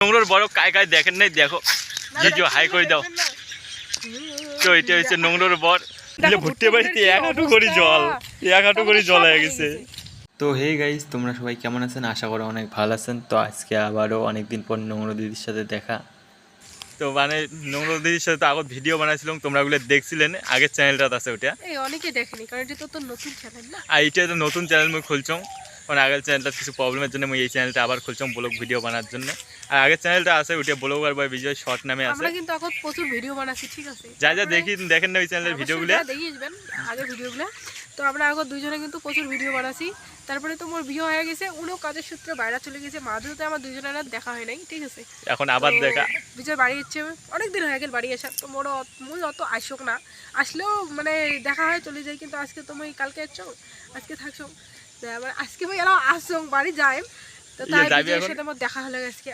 নোংরার বড় কায় কায় দেখেন নাই দেখো ভিডিও হাই করে দাও তো এটা হচ্ছে নোংরার বর ভুট্টে বাড়িতে এক হাঁটু করে জল হয়ে গেছে। তো হে গাইস, তোমরা সবাই কেমন আছেন? আশা করো অনেক ভালো আছেন। তো আজকে আবারও অনেকদিন পর নোংরা দিদির সাথে দেখা। তো মানে নোংরা দিদির সাথে তো আগত ভিডিও বানাইছিলাম, তোমরা ওগুলো দেখছিলেন আগের চ্যানেলটা আছে ওটা। অনেকে দেখেনি কারণ এটা তো নতুন চ্যানেল না। আর এটা তো নতুন চ্যানেল মুই খুলছম, কারণ আগের চ্যানেলটা কিছু প্রবলেমের জন্য মুই এই চ্যানেলটা আবার খুলছম ব্লগ ভিডিও বানার জন্য। আর আগের চ্যানেলটা আছে ওটা ব্লগার বয় বিজয় শর্ট নামে আছে। আমরা কিন্তু এখন প্রচুর ভিডিও বানাচ্ছি, ঠিক আছে? যা দেখেন না ওই চ্যানেলের ভিডিওগুলো, দেখিয়েছেন আগের ভিডিওগুলো। তো আমরা এখন দুইজনে কিন্তু প্রচুর ভিডিও বানাচ্ছি। তারপরে তো মোর বিয়ে হয়ে গেছে, উনিও কাজের সূত্রে বাইরে চলে গেছে, মাঝেতে আমার দুইজনের আর দেখা হয় নাই, ঠিক আছে? এখন আবার দেখা। বিজয় বাড়ি যাচ্ছে, অনেকদিন হয়ে গেল বাড়ি আসা। তো মুই অত আসুক না, আসলেও মানে দেখা হয় চলে যাই। কিন্তু আজকে তুমি কালকে আসছো, আজকে থাকছো, আজকে ভাই এলাম আসছো বাড়ি যাই। তো তাই বিজয়ের সাথে আমার দেখা হলো আজকে।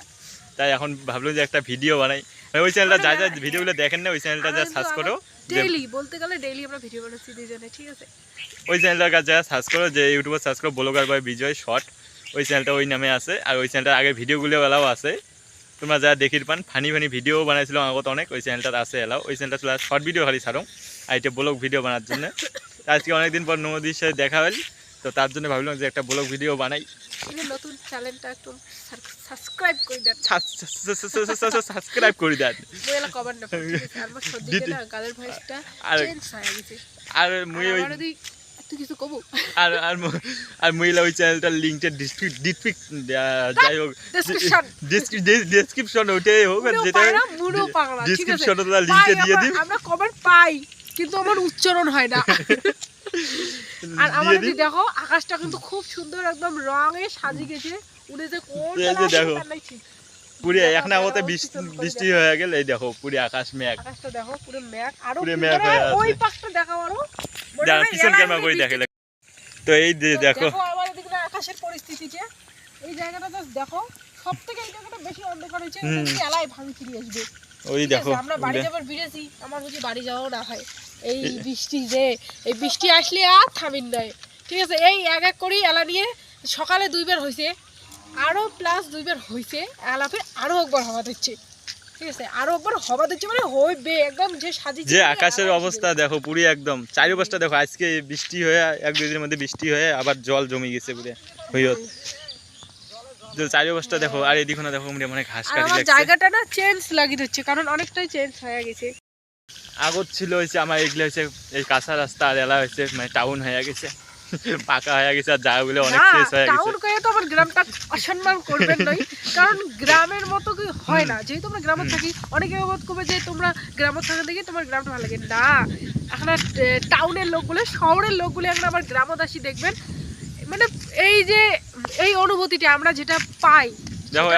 তাই এখন ভাবলাম যে একটা ভিডিও বানাই। ওই চ্যানেলটা যা ভিডিওগুলো দেখেন না ওই চ্যানেলটা যা সার্চ করো, ডেইলি বলতে গেলে ডেইলি আমরা ভিডিও বানাচ্ছি দুইজনে, ঠিক আছে? ওই চ্যানেলটার কাছে যা সার্চ করো, যে ইউটিউবে সার্চ করো ব্লগার বয় বিজয় শর্ট, ওই চ্যানেলটা ওই নামে আছে। আর ওই চ্যানেলটার আগে ভিডিওগুলো এলাও আছে, তোমরা যা দেখির পান। ফানি ভিডিও বানাইছিলাম আগত অনেক, ওই চ্যানেলটা আছে এলাও। ওই চ্যানেলটা চলে শর্ট ভিডিও খালি ছাড়ো, আর এটা ব্লগ ভিডিও বানার জন্য। আজকে অনেকদিন পর নদীর সাথে দেখা হল, তো তার জন্য ভাবলাম যে একটা ব্লগ ভিডিও বানাই। নতুন চ্যানেলটা একটু সাবস্ক্রাইব করে দেন, সাবস্ক্রাইব করে দেন। বইলা কমেন্ট না করতে আর আমার সদ্যিতে না গালের ভয়েসটা চেঞ্জ হয়ে গেছে। আর মুই ওই তুই কিছু কব আর আর আর মহিলা ওই চ্যানেলটার লিংকটা ডিসক্রিপশন যাই হোক ডেসক্রিপশন ওটাই হোক, যেটা ডেসক্রিপশনে তার লিংকটা দিয়ে দিই। আমরা কমেন্ট পাই কিন্তু আমার উচ্চারণ হয় না। আর আমাদের দেখো আকাশটা কিন্তু খুব সুন্দর, একদম রঙে সাজিয়ে গেছে। উড়েছে কোন দেখো পুরো এখন আগতে বৃষ্টি হয়ে গেল, এই দেখো পুরো আকাশ মেঘ, আকাশটা দেখো পুরো মেঘ। আর মেঘ হয়ে আছে, ওই পাশটা দেখাও আরো পিছন ক্যামেরা করে দেখে। তো এই দেখো আমার এদিকে আকাশের পরিস্থিতি, যে এই জায়গাটা জাস্ট দেখো, সবথেকে এই জায়গাটা বেশি অন্ধকার হয়েছে, এই এলাই ভাঙি ফিরে আসবে। ওই দেখো আমরা বাড়ি যাবার বিরেছি, আমার বুঝি বাড়ি যাওয়াও না হয় এই বৃষ্টি, যে এই বৃষ্টি আসলে আর থামিন নাই, ঠিক আছে? এই এক এক করেই এলা নিয়ে সকালে 2 বার হয়েছে, আরো প্লাস 2 বার হয়েছে, এলাফে আরো একবার হওয়া দিচ্ছে, ঠিক আছে? আরো একবার হওয়া দিচ্ছে, মানে হইবে একদম যে সাজি। যে আকাশের অবস্থা দেখো পুরি একদম চারিপাশটা দেখো। আজকে বৃষ্টি হয়ে 1-2 দিনের মধ্যে বৃষ্টি হয়ে আবার জল জমে গেছে পুরো হইয়ত, চারিপাশটা দেখো। আর এদিকে না দেখো মানে ঘাস কাটি লাগছে, জায়গাটা না চেঞ্জ লাগিয়ে দিচ্ছে, কারণ অনেকটাই চেঞ্জ হয়ে গেছে। আগত ছিল হয়েছে আমার এগুলো হয়েছে এই কাঁচা রাস্তা, আর এলা হয়েছে মানে টাউন হয়ে গেছে, পাকা হয়ে গেছে, আর জায়গাগুলো অনেক চেঞ্জ হয়ে গেছে। টাউন কয়ে তো আমার গ্রামটা অসম্মান করবেন নই, কারণ গ্রামের মতো কি হয় না। যেহেতু আমরা গ্রামে থাকি, অনেকে বোধ করবে যে তোমরা গ্রামে থাকা দেখে তোমার গ্রামটা ভালো লাগে না। এখন টাউনের লোকগুলো, শহরের লোকগুলো এখন আবার গ্রামদাসী দেখবেন, মানে এই যে এই অনুভূতিটা আমরা যেটা পাই। দেখো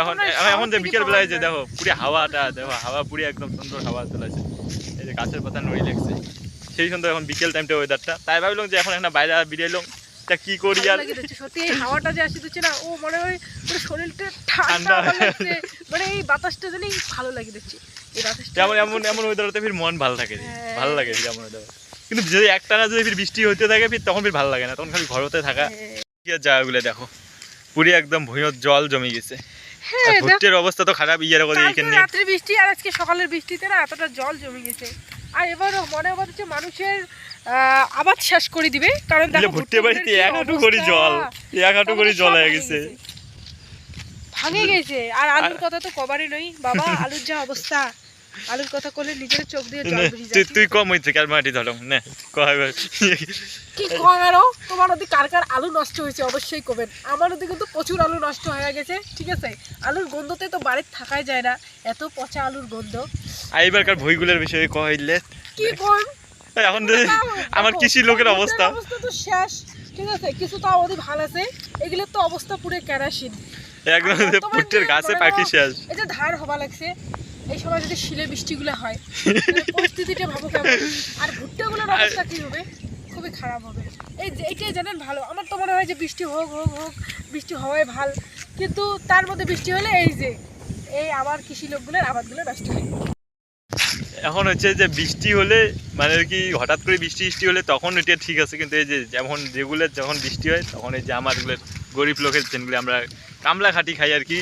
এখন যে বিকেল বেলায় যে দেখো পুরো হাওয়াটা দেখো, হাওয়া পুরো একদম সুন্দর হাওয়া চলেছে, এই যে গাছের পাতা নড়ি লাগছে, সেই সুন্দর এখন বিকেল টাইমটা ওয়েদারটা। তাই ভাবলাম যে এখন একটা বাইরে বেরিয়ে এলাম, তা কি করি আর সত্যি এই হাওয়াটা যে আসি দিচ্ছে না, ও মনে হয় পুরো শরীরটা ঠান্ডা লাগছে, মানে এই বাতাসটা জানি ভালো লাগে দিচ্ছে। এই বাতাসটা এমন ওয়েদারতে ফির মন ভালো থাকে, ভালো লাগে এমন ওয়েদার। কিন্তু যদি একটানা যদি ফির বৃষ্টি হতে থাকে ফির তখন ফির ভালো লাগে না, তখন খালি ঘরতে থাকা। কি আর জায়গাগুলো দেখো পুরো একদম ভুঁইয়ত জল জমে গেছে। ভুট্টের অবস্থা তো খারাপ, ইয়ার করে এইখানে রাত্রি বৃষ্টি আর আজকে সকালের বৃষ্টিতে না এতটা জল জমে গেছে। আর এবার মনে হচ্ছে মানুষের আবাদ শেষ করে দিবে, কারণ দেখো ভুট্টে বাড়িতে এক হাঁটু করে জল হয়ে গেছে, ভাঙে গেছে। আর আলুর কথা তো কবারই নই বাবা, আলুর যা অবস্থা, আলুর কথা করলে নিজের চোখ দিয়ে জল বেরিয়ে যায়। তুই কম হইছে কার মাটি ধরো না কি কয় আরো তোমার ওদিকে কার কার আলু নষ্ট হয়েছে অবশ্যই কবেন। আমার ওদিকে কিন্তু প্রচুর আলু নষ্ট হয়ে গেছে, ঠিক আছে? আলুর গন্ধতে তো বাড়িতে থাকাই যায় না, এত পচা আলুর গন্ধ। আর এবারকার ভইগুলোর বিষয়ে কইলে কি কোন এখন আমার কৃষি লোকের অবস্থা তো শেষ, ঠিক আছে? কিছু তো ওদি ভালো আছে, এগুলোর তো অবস্থা পুরো কেরাসিন একদম। ভুট্টের গাছে পাখি শেষ, এই যে ধার হবা লাগছে, এই সময় যদি শিলে বৃষ্টিগুলো হয় পরিস্থিতিটা ভাবো কেমন। আর ভুট্টাগুলোর অবস্থা কি হবে, খুবই খারাপ হবে। এইটাই জানেন ভালো, আমার তো মনে হয় যে বৃষ্টি হোক বৃষ্টি হওয়াই ভালো, কিন্তু তার মধ্যে বৃষ্টি হলে এই যে এই আবার কৃষি লোকগুলোর আবাদগুলো নষ্ট হয়। এখন হচ্ছে যে বৃষ্টি হলে মানে কি হঠাৎ করে বৃষ্টি হলে তখন এটা ঠিক আছে, কিন্তু এই যে যেমন রেগুলার যখন বৃষ্টি হয় তখন এই যে আমারগুলো গরিব লোকের যেগুলো আমরা কামলা খাটি খাই আর কি,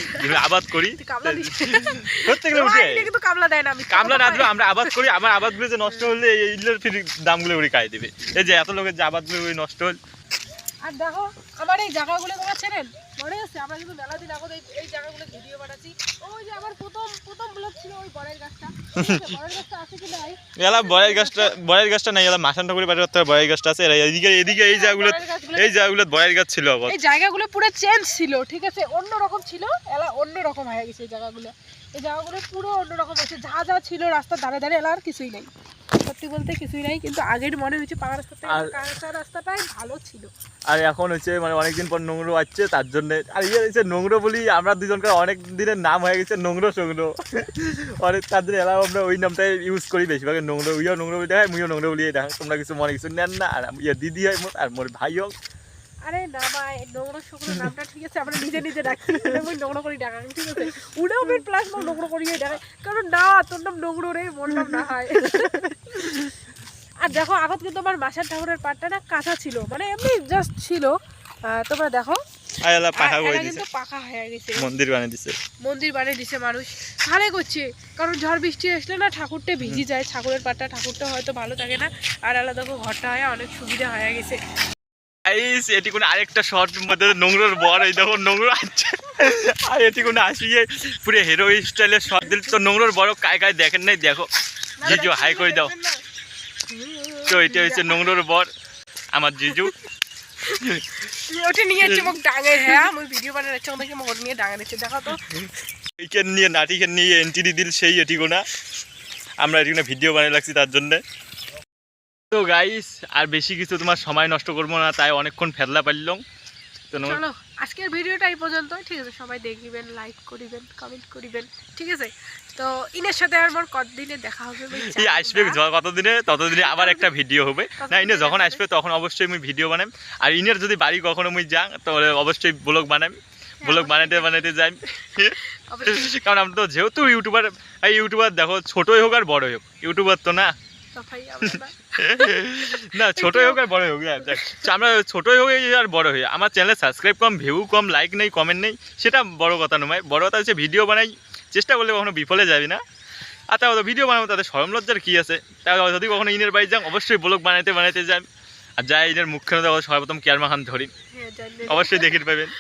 আবাদ করি কামলা দিই করতে গেলে উঠে কিন্তু কামলা দেয় না, আমি কামলা না দিলেও আমরা আবাদ করি, আমার আবাদগুলো যে নষ্ট হলে এইগুলোর ফির দামগুলো উড়ে খাই দেবে। এই যে এত লোকের যে আবাদগুলো নষ্ট হল। আর দেখো আমার এই জায়গাগুলো তোমরা চেনেন, মনে আছে আমরা কিন্তু মেলা দিন আগে এই জায়গাগুলো ভিডিও বানাচ্ছি। ওই যে আমার প্রথম ব্লগ ছিল ওই বড়ের গাছটা, বড়ের গাছটা আছে কি নাই? এলা বড়ের গাছটা নাই, এলা মাসান ঠাকুরের বাড়ির তো বড়ের গাছটা আছে। এদিকে এই জায়গাগুলো বড়ের গাছ ছিল। এই জায়গাগুলো পুরো চেঞ্জ ছিল, ঠিক আছে, অন্যরকম ছিল, এলা অন্যরকম হয়ে গেছে এই জায়গাগুলো পুরো অন্যরকম হয়েছে। যা ছিল রাস্তার ধারে ধারে এলা আর কিছুই নাই, সত্যি বলতে কিছুই নাই। কিন্তু আগের মনে হচ্ছে পাকা রাস্তাটাই ভালো ছিল। আর এখন হচ্ছে মানে অনেকদিন পর নোংরো আসছে, তার জন্য। আর ইয়ে হচ্ছে নোংরো বলি আমরা দুজনকার অনেক দিনের নাম হয়ে গেছে নোংরো সোংরো, অনেক তার জন্য এলাও আমরা ওই নামটাই ইউজ করি বেশিরভাগ। নোংরো ইয়েও নোংরো বলি দেখায়, মুইও নোংরো বলি দেখা, তোমরা কিছু মনে কিছু নেন না। আর ইয়ে দিদি হয় মোর, আর মোর ভাই হোক। আরে না ভাই, নোংরো শুকনো নামটা ঠিক আছে, আমরা নিজে ডাকি, আমি নোংরো করি ডাকা, ঠিক আছে, উড়েও বেট প্লাস নোংরো করিয়ে ডাকাই, কারণ না তোর নাম নোংরো রে, মোর নাম না হয়। আর দেখো আগত কিন্তু আমার মাসার ঠাকুরের পাটটা না কাঁচা ছিল, মানে এমনি জাস্ট ছিল, তোমরা দেখো কিন্তু পাকা হয়ে গেছে, মন্দির বানিয়ে দিছে মানুষ, ভালো করছে। কারণ ঝড় বৃষ্টি আসলে না ঠাকুরটা ভিজি যায়, ঠাকুরের পাটটা ঠাকুরটা হয়তো ভালো থাকে না। আর আলাদা দেখো ঘরটা হয় অনেক সুবিধা হয়ে গেছে। এটি কোনো আরেকটা শর্ট মধ্যে নোংরোর বর, এই দেখো নোংরো আছে। আর এটি কোনো আসিয়ে পুরো হিরো স্টাইলের শর্ট দিল তো নোংরোর বড় কায় দেখেন নাই, দেখো জিজু হাই করে দাও। তো এটা হচ্ছে নোংরোর বর আমার জিজু। ওটা নিয়ে যাচ্ছে মোক ডাঙে, হ্যাঁ আমি ভিডিও বানাচ্ছি ওদেরকে মোক নিয়ে ডাঙে দিচ্ছে, দেখো তো এইখান নিয়ে নাটিখান নিয়ে এন্ট্রি দিল সেই এটি কোনা, আমরা এটি ভিডিও বানিয়ে লাগছি তার জন্যে। তো গাইস আর বেশি কিছু তোমার সময় নষ্ট করবো না, তাই অনেকক্ষণ ফেদলা পারলাম। তো চলো আজকের ভিডিওটা এই পর্যন্ত, ঠিক আছে, সবাই দেখবেন, লাইক করিবেন, কমেন্ট করিবেন, ঠিক আছে। তো ইনের সাথে আর মোর কতদিনে দেখা হবে, আসবে কতদিনে, ততদিনে আবার একটা ভিডিও হবে না। ইনে যখন আসবে তখন অবশ্যই আমি ভিডিও বানাই। আর ইনের যদি বাড়ি কখনো মুই যাই তাহলে অবশ্যই ব্লগ বানাই, ব্লগ বানাইতে যাই। কারণ আমরা তো যেহেতু ইউটিউবার দেখো ছোটই হোক আর বড়ই হোক, ইউটিউবার তো না না ছোটই হোক আর বড়ই হোক, আমরা ছোটই হোক আর বড় হই, আমার চ্যানেলে সাবস্ক্রাইব কম, ভিউ কম, লাইক নেই, কমেন্ট নেই, সেটা বড় কথা নয়। বড় কথা হচ্ছে ভিডিও বানাই, চেষ্টা করলে কখনো বিফলে যাবি না। আর তাও ভিডিও বানাবো, তাদের শরম লজ্জার কী আছে। তাই যদি কখনো ইনের বাড়ি যান অবশ্যই ব্লগ বানাইতে যান। আর যাই ইনের মুখখানে দেখো সর্বপ্রথম কেয়ারমা খান ধরি, অবশ্যই দেখে পাবেন।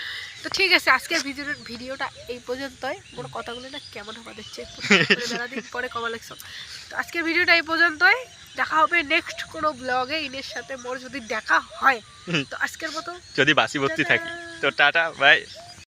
তো ঠিক আছে আজকের ভিডিওটা এই পর্যন্তই। মোর কথাগুলো না কেমন হবে দেখছে, দিন পরে কমা লাগছো। তো আজকের ভিডিওটা এই পর্যন্তই, দেখা হবে নেক্সট কোনো ব্লগে ইনের সাথে মোর যদি দেখা হয়। তো আজকের মতো যদি বাসি ভর্তি থাকি তো টাটা বাই।